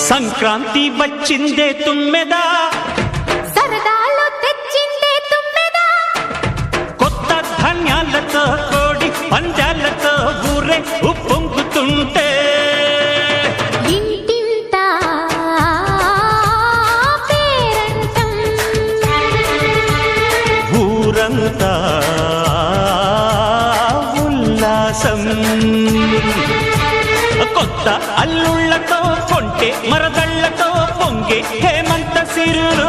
సంక్రాంతి వచ్చిందే తుమ్మెదా, సరదాలో తెచ్చిందే తుమ్మెదా, కొత్త ధాన్యాలతో కోడి పందాలతో ఊరే ఉప్పొంగుతుంటే ఇంటింత పేరంటం, ఊరంతా ఉల్లాసం. కొత్త అల్లుళ్లతో కొంటే మరదళ్లతో పొంగే హేమంత సిరులు